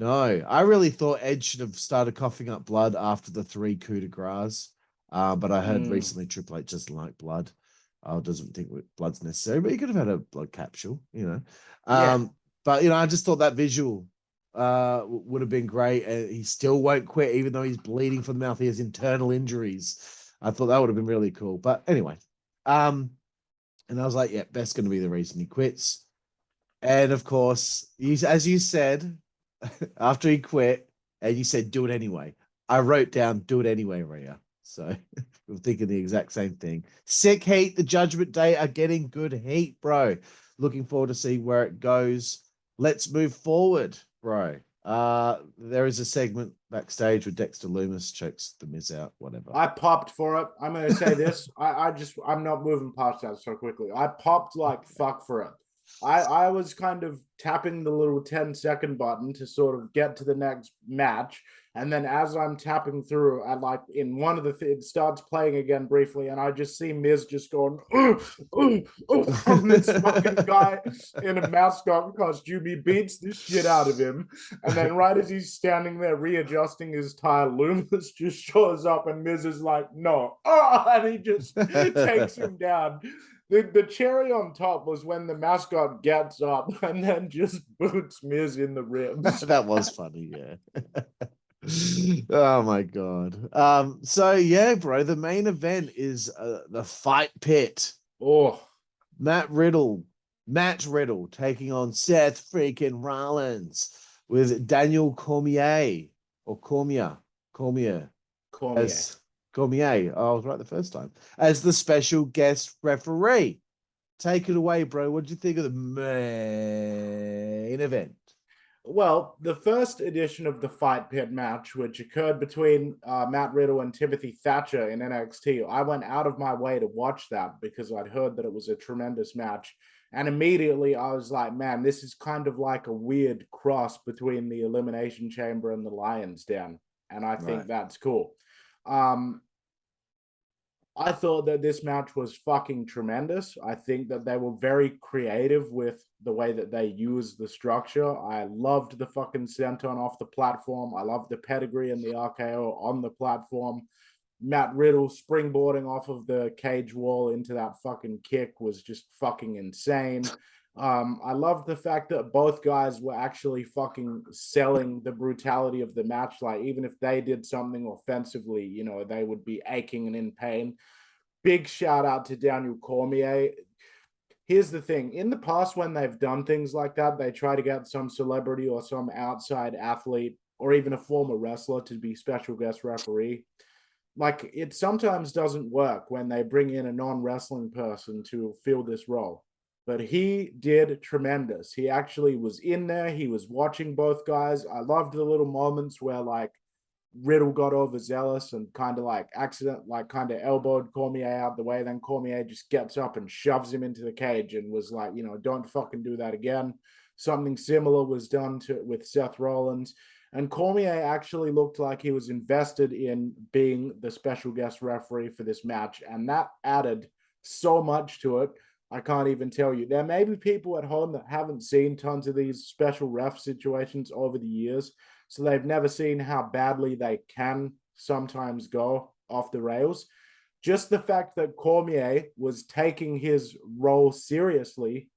I really thought Edge should have started coughing up blood after the 3 coup de grace, but I heard recently Triple H doesn't like blood. Doesn't think blood's necessary, but he could have had a blood capsule, But I just thought that visual would have been great. He still won't quit, even though he's bleeding from the mouth. He has internal injuries. I thought that would have been really cool. But anyway, and I was like, yeah, Beth's going to be the reason he quits. And of course, as you said, after he quit, and you said, do it anyway. I wrote down, do it anyway, Rhea. So I'm thinking the exact same thing. Sick heat, the Judgment Day are getting good heat, bro. Looking forward to see where it goes. Let's move forward, bro. There is a segment backstage where Dexter Lumis chokes the Miz out, whatever. I popped for it. I'm going to say this. I'm not moving past that so quickly. I popped like fuck for it. I was kind of tapping the little 10-second button to sort of get to the next match. And then as I'm tapping through, I like in one of it starts playing again briefly, and I just see Miz just going, from this fucking guy in a mascot costume. He beats the shit out of him. And then right as he's standing there readjusting his tie, Loomis just shows up, and Miz is like, no. And he just takes him down. The cherry on top was when the mascot gets up and then just boots Miz in the ribs. That was funny, yeah. Oh my god. So yeah, bro, the main event is the Fight Pit. Oh, Matt Riddle taking on Seth freaking Rollins with Daniel Cormier or Cormier. As Cormier. I was right the first time. As the special guest referee. Take it away, bro. What did you think of the main event? Well, the first edition of the Fight Pit match, which occurred between Matt Riddle and Timothy Thatcher in NXT, I went out of my way to watch that because I'd heard that it was a tremendous match. And immediately I was like, man, this is kind of like a weird cross between the Elimination Chamber and the Lions Den. And I think that's cool. I thought that this match was fucking tremendous. I think that they were very creative with the way that they used the structure. I loved the fucking senton off the platform. I loved the pedigree and the RKO on the platform. Matt Riddle springboarding off of the cage wall into that fucking kick was just fucking insane. I loved the fact that both guys were actually fucking selling the brutality of the match. Like, even if they did something offensively, you know, they would be aching and in pain. Big shout out to Daniel Cormier. Here's the thing. In the past, when they've done things like that, they try to get some celebrity or some outside athlete or even a former wrestler to be special guest referee. Like, it sometimes doesn't work when they bring in a non-wrestling person to fill this role. But he did tremendous. He actually was in there. He was watching both guys. I loved the little moments where, like, Riddle got overzealous and kind of like kind of elbowed Cormier out the way. Then Cormier just gets up and shoves him into the cage and was like, you know, don't fucking do that again. Something similar was done with Seth Rollins. And Cormier actually looked like he was invested in being the special guest referee for this match. And that added so much to it. I can't even tell you. There may be people at home that haven't seen tons of these special ref situations over the years, so they've never seen how badly they can sometimes go off the rails. Just the fact that Cormier was taking his role seriously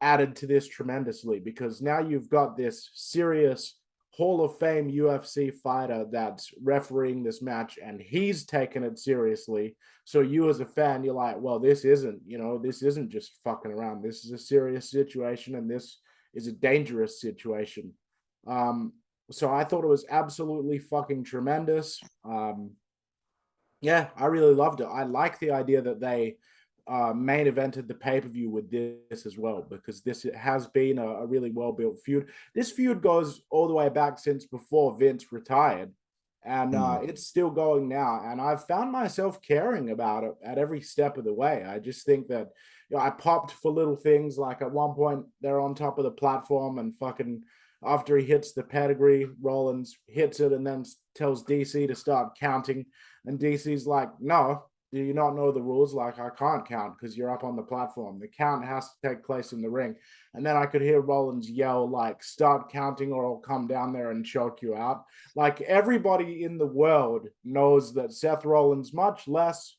added to this tremendously, because now you've got this serious Hall of Fame UFC fighter that's refereeing this match, and he's taking it seriously. So you as a fan, you're like, well, this isn't just fucking around. This is a serious situation, and this is a dangerous situation. So I thought it was absolutely fucking tremendous. Yeah, I really loved it. I like the idea that they main evented the pay-per-view with this as well, because this has been a really well-built feud. This feud goes all the way back since before Vince retired, and it's still going now. And I've found myself caring about it at every step of the way. I just think that, you know, I popped for little things, like at one point they're on top of the platform and fucking after he hits the pedigree, Rollins hits it and then tells DC to start counting. And DC's like, no, do you not know the rules? Like, I can't count because you're up on the platform. The count has to take place in the ring. And then I could hear Rollins yell, like, start counting or I'll come down there and choke you out. Like, everybody in the world knows that Seth Rollins, much less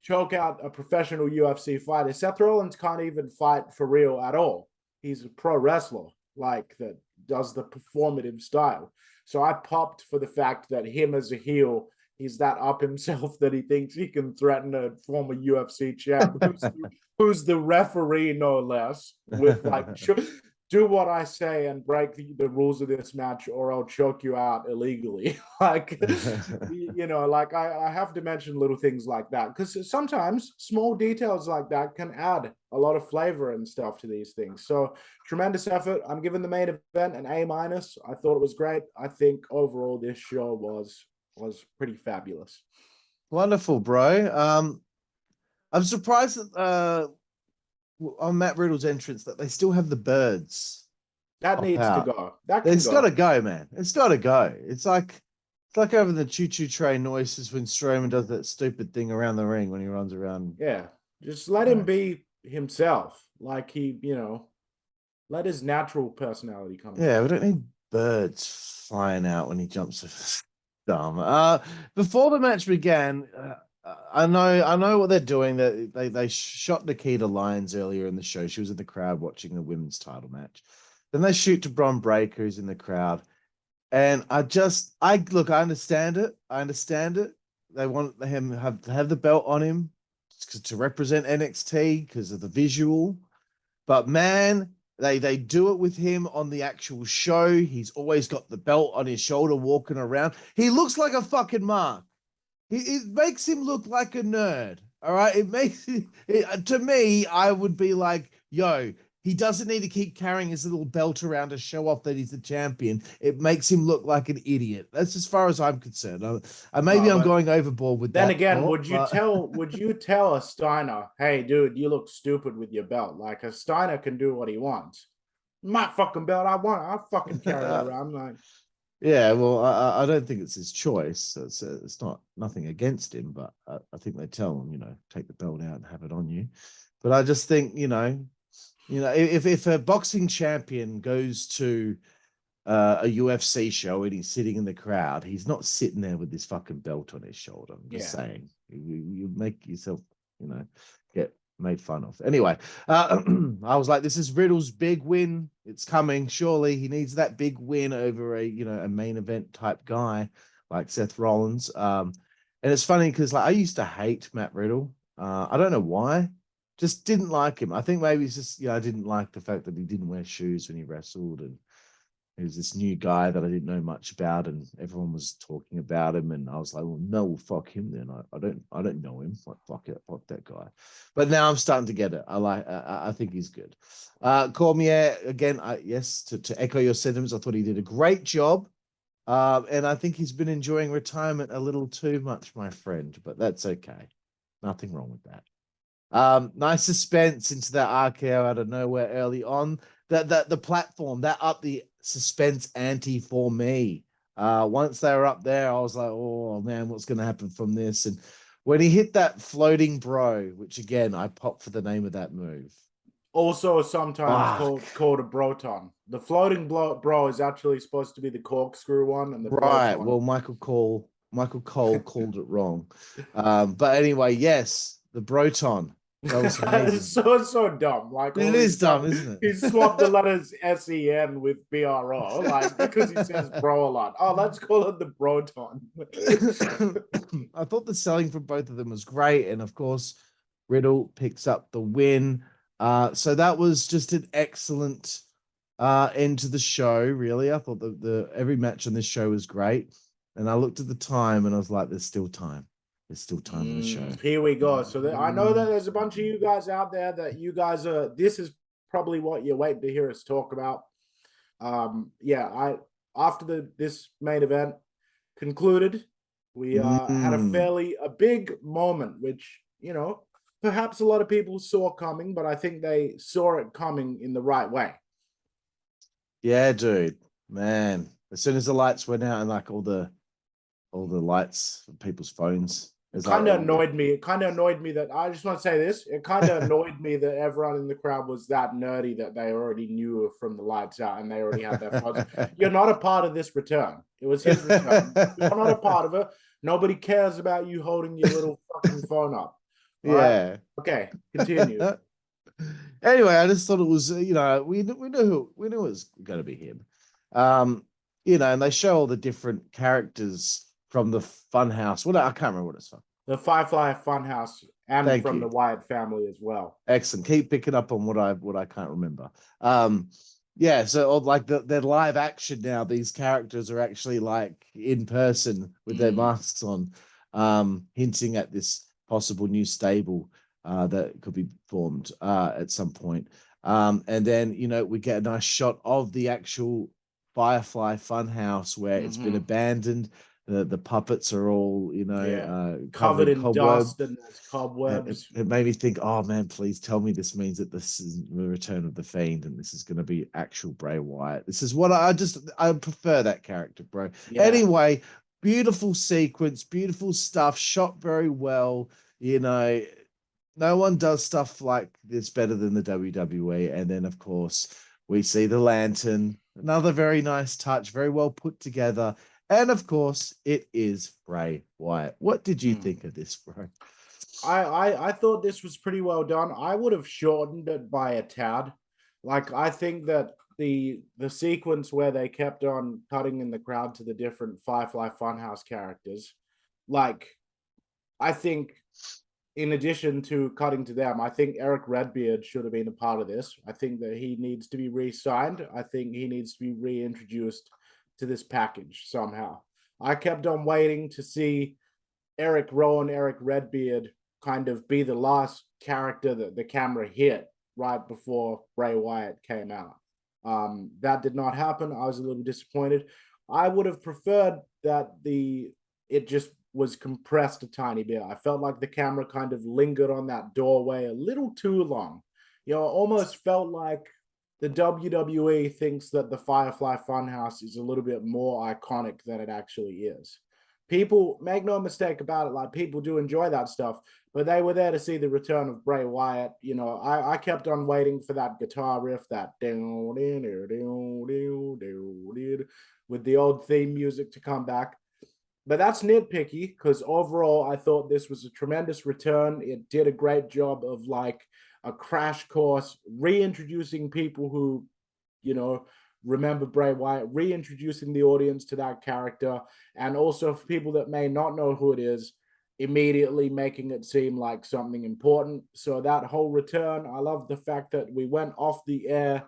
choke out a professional UFC fighter. Seth Rollins can't even fight for real at all. He's a pro wrestler, like, that does the performative style. So I popped for the fact that him as a heel, he's that up himself that he thinks he can threaten a former UFC champ who's the referee, no less, with like do what I say and break the rules of this match, or I'll choke you out illegally. Like, you know, like I have to mention little things like that, because sometimes small details like that can add a lot of flavor and stuff to these things. So tremendous effort. I'm giving the main event an A-. I thought it was great. I think overall this show was pretty fabulous. Wonderful, bro. I'm surprised that on Matt Riddle's entrance that they still have the birds. That needs to go. It's got to go, man. It's got to go. It's like having the choo-choo train noises when Strowman does that stupid thing around the ring when he runs around. Yeah, just let him be himself. Like he, you know, let his natural personality come. Yeah, we don't need birds flying out when he jumps. Dumb. Before the match began, I know what they're doing. They shot Nikita Lyons earlier in the show. She was in the crowd watching the women's title match. Then they shoot to Bron Breakker, who's in the crowd. And I understand it. I understand it. They want him to have the belt on him to represent NXT because of the visual. But man, they do it with him on the actual show. He's always got the belt on his shoulder walking around. He looks like a fucking mark. It makes him look like a nerd. All right. It makes to me, I would be like, yo, he doesn't need to keep carrying his little belt around to show off that he's the champion. It makes him look like an idiot. That's as far as I'm concerned. Maybe I'm going overboard with that. Then again, would you tell a Steiner, hey, dude, you look stupid with your belt? Like, a Steiner can do what he wants. My fucking belt, I'll fucking carry it around. Like, yeah, well, I don't think it's his choice. It's nothing against him, but I think they tell him, you know, take the belt out and have it on you. But I just think, you know, if a boxing champion goes to a UFC show and he's sitting in the crowd, he's not sitting there with this fucking belt on his shoulder. I'm just saying, you make yourself, you know, get made fun of. Anyway, I was like, this is Riddle's big win. It's coming. Surely he needs that big win over a main event type guy like Seth Rollins. And it's funny because like I used to hate Matt Riddle. I don't know why. Just didn't like him. I think maybe it's just, I didn't like the fact that he didn't wear shoes when he wrestled, and he was this new guy that I didn't know much about, and everyone was talking about him, and I was like, well, no, fuck him then. I don't know him. Fuck that guy. But now I'm starting to get it. I think he's good. Cormier, again, yes, to echo your sentiments, I thought he did a great job. And I think he's been enjoying retirement a little too much, my friend, but that's okay. Nothing wrong with that. Nice suspense into that RKO out of nowhere early on. The platform that upped the suspense ante for me. Once they were up there, I was like, oh man, what's going to happen from this? And when he hit that floating bro, which again, I popped for the name of that move. Also sometimes called a broton. The floating bro is actually supposed to be the corkscrew one, and the right. broton. Well, Michael Cole called it wrong. But anyway, yes, the broton. That was amazing. so dumb. Like, it is dumb, isn't it? He swapped the letters SEN with BRO, like, because he says bro a lot. Oh, let's call it the broton. I thought the selling for both of them was great, and of course, Riddle picks up the win. So that was just an excellent end to the show. Really, I thought the every match on this show was great, and I looked at the time and I was like, "There's still time." There's still time in the show. Here we go. So I know that there's a bunch of you guys out there that you guys are. This is probably what you're waiting to hear us talk about. After this main event concluded, we had a big moment, which, you know, perhaps a lot of people saw coming, but I think they saw it coming in the right way. Yeah, dude, man. As soon as the lights went out and like all the lights from people's phones. It kind of annoyed me. It kind of annoyed me that, I just want to say this, it kind of annoyed me that everyone in the crowd was that nerdy that they already knew from the lights out and they already had their phones. You're not a part of this return. It was his return. You're not a part of it. Nobody cares about you holding your little fucking phone up. All yeah. Right? Okay, continue. Anyway, I just thought it was, we knew it was going to be him. And they show all the different characters from the Funhouse. I can't remember what it's from. The Firefly Funhouse, and from the Wyatt family as well. Excellent. Keep picking up on what I can't remember. Yeah, so like they're live action now. These characters are actually like in person with their masks on, hinting at this possible new stable that could be formed at some point. And then we get a nice shot of the actual Firefly Funhouse where it's been abandoned. The puppets are all covered Covered in in cobweb. dust and there's It, cobwebs. it made me think, oh man, please tell me this means that this is the return of the Fiend and this is going to be actual Bray Wyatt. This is what I prefer that character, bro. Yeah. Anyway, beautiful sequence, beautiful stuff, shot very well. No one does stuff like this better than the WWE. And then, of course, we see the lantern, another very nice touch, very well put together. And of course, it is Bray Wyatt. What did you think of this, bro? I thought this was pretty well done. I would have shortened it by a tad. Like, I think that the sequence where they kept on cutting in the crowd to the different Firefly Funhouse characters, like, I think in addition to cutting to them, I think Eric Redbeard should have been a part of this. I think that he needs to be re-signed. I think he needs to be reintroduced to this package somehow. I kept on waiting to see Eric Redbeard kind of be the last character that the camera hit right before Bray Wyatt came out. That did not happen. I was a little disappointed. I would have preferred that it just was compressed a tiny bit. I felt like the camera kind of lingered on that doorway a little too long. Almost felt like the WWE thinks that the Firefly Funhouse is a little bit more iconic than it actually is. People, make no mistake about it, like, people do enjoy that stuff, but they were there to see the return of Bray Wyatt. I kept on waiting for that guitar riff, that with the old theme music to come back. But that's nitpicky, because overall I thought this was a tremendous return. It did a great job of like a crash course, reintroducing people who, remember Bray Wyatt, reintroducing the audience to that character, and also for people that may not know who it is, immediately making it seem like something important. So that whole return, I love the fact that we went off the air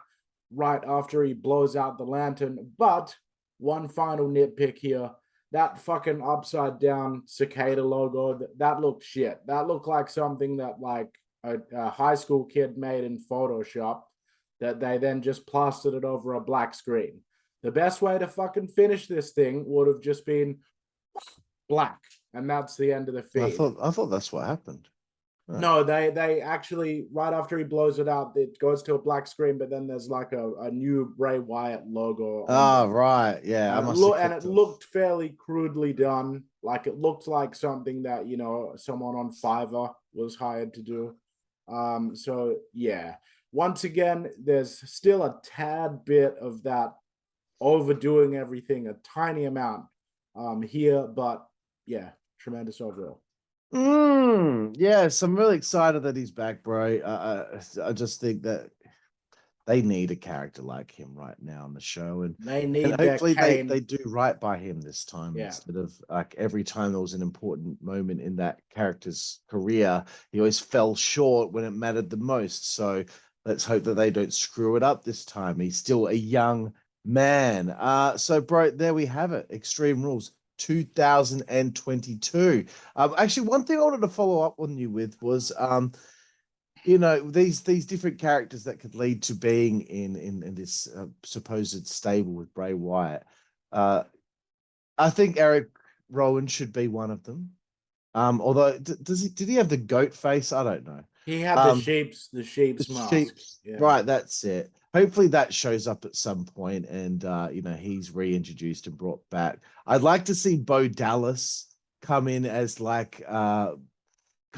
right after he blows out the lantern. But one final nitpick here, that fucking upside down cicada logo, that looked shit. That looked like something that like a high school kid made in Photoshop, that they then just plastered it over a black screen. The best way to fucking finish this thing would have just been black, and that's the end of the feed. I thought that's what happened. Right. No, they actually, right after he blows it out, it goes to a black screen, but then there's like a new Bray Wyatt logo. Right, yeah. And it looked fairly crudely done. Like, it looked like something that someone on Fiverr was hired to do. So yeah. Once again, there's still a tad bit of that overdoing everything, a tiny amount here, but yeah, tremendous overall. Yes, I'm really excited that he's back, bro. I just think that they need a character like him right now on the show, and hopefully they do right by him this time, instead of like every time there was an important moment in that character's career, he always fell short when it mattered the most. So let's hope that they don't screw it up this time. He's still a young man. So bro, there we have it. Extreme Rules 2022. Actually, one thing I wanted to follow up on you with was these different characters that could lead to being in this supposed stable with Bray Wyatt. I think Eric Rowan should be one of them. Although did he have the goat face? I don't know. He had the sheep's mask. Yeah. Right, that's it. Hopefully that shows up at some point, and he's reintroduced and brought back. I'd like to see Bo Dallas come in as like kind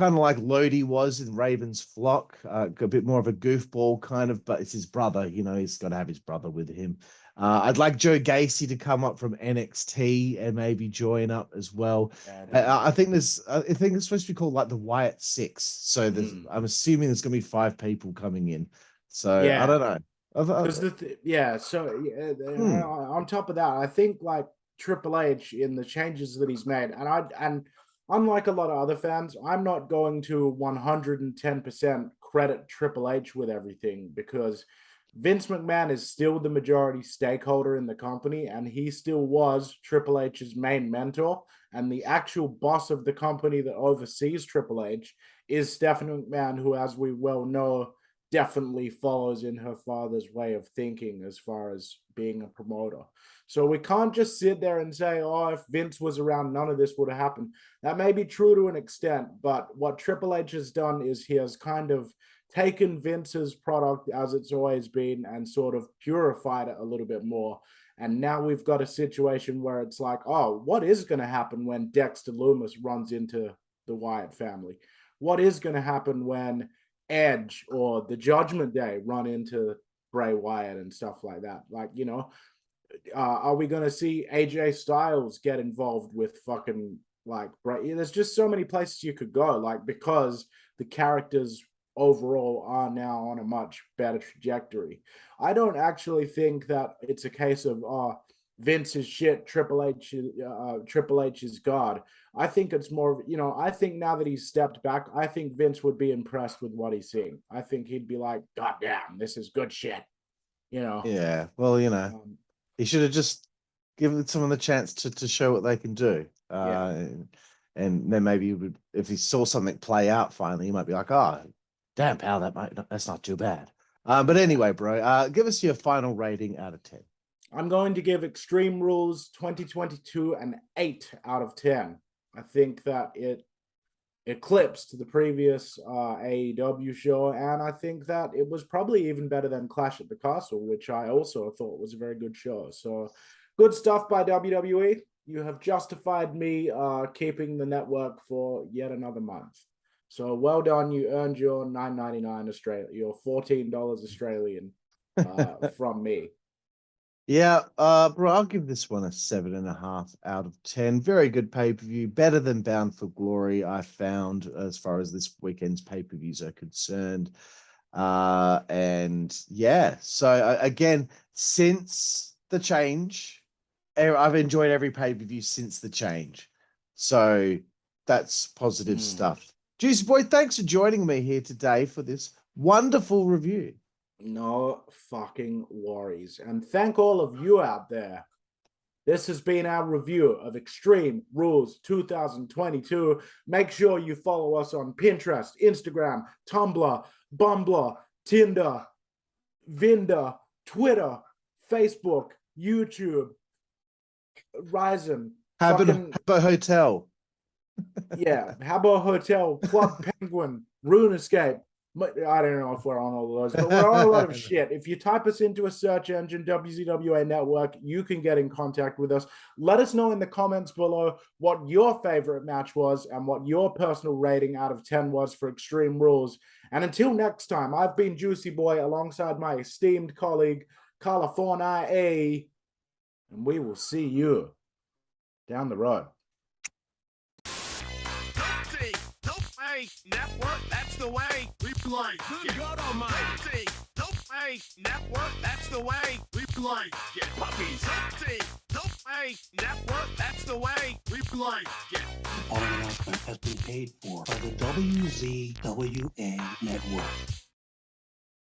of like Lodi was in Raven's Flock, a bit more of a goofball kind of, but it's his brother. He's got to have his brother with him. I'd like Joe Gacy to come up from NXT and maybe join up as well. I think it's supposed to be called like the Wyatt Six. So I'm assuming there's going to be 5 people coming in. So I don't know. On top of that, I think like Triple H, in the changes that he's made, and unlike a lot of other fans, I'm not going to 110% credit Triple H with everything, because Vince McMahon is still the majority stakeholder in the company, and he still was Triple H's main mentor. And the actual boss of the company that oversees Triple H is Stephanie McMahon, who, as we well know, definitely follows in her father's way of thinking as far as being a promoter. So we can't just sit there and say, oh, if Vince was around, none of this would have happened. That may be true to an extent, but what Triple H has done is he has kind of taken Vince's product as it's always been and sort of purified it a little bit more. And now we've got a situation where it's like, oh, what is going to happen when Dexter Lumis runs into the Wyatt family? What is going to happen when Edge or the Judgment Day run into Bray Wyatt and stuff like that? Like, you know, are we going to see AJ Styles get involved with fucking like Bray? There's just so many places you could go, like, because the characters overall are now on a much better trajectory. I don't actually think that it's a case of Vince is shit, Triple H is God. I think it's more, you know, I think now that he's stepped back, I think Vince would be impressed with what he's seeing. I think he'd be like, God damn, this is good shit. You know? Yeah. Well, you know, he should have just given someone the chance to show what they can do. And then maybe he would, if he saw something play out finally, he might be like, oh, damn, pal, that's not too bad. But anyway, bro, give us your final rating out of 10. I'm going to give Extreme Rules 2022 an 8 out of 10. I think that it eclipsed the previous AEW show, and I think that it was probably even better than Clash at the Castle, which I also thought was a very good show. So good stuff by WWE. You have justified me keeping the network for yet another month. So well done. You earned your $9.99 Australia, your $14 Australian from me. Yeah, bro, I'll give this one a 7.5 out of 10. Very good pay-per-view, better than Bound for Glory, I found, as far as this weekend's pay-per-views are concerned. And yeah, so again, since the change, I've enjoyed every pay-per-view since the change. So that's positive stuff. Jooseyboy, thanks for joining me here today for this wonderful review. No fucking worries. And thank all of you out there. This has been our review of Extreme Rules 2022. Make sure you follow us on Pinterest, Instagram, Tumblr, Bumbler, Tinder, Vinder, Twitter, Facebook, YouTube, Ryzen. Habbo Hotel. Yeah, Habbo Hotel, Club Penguin, RuneScape. I don't know if we're on all of those, but we're on a lot of shit. If you type us into a search engine, WZWA Network, you can get in contact with us. Let us know in the comments below what your favorite match was and what your personal rating out of 10 was for Extreme Rules. And until next time, I've been Jooseyboy alongside my esteemed colleague, Karlifornia, and we will see you down the road. Network, that's the way we play. Good God Almighty. Dope Network, that's the way we play. Get puppies. Dope Network, that's the way we play. Get. The following announcement has been paid for by the WZWA Network.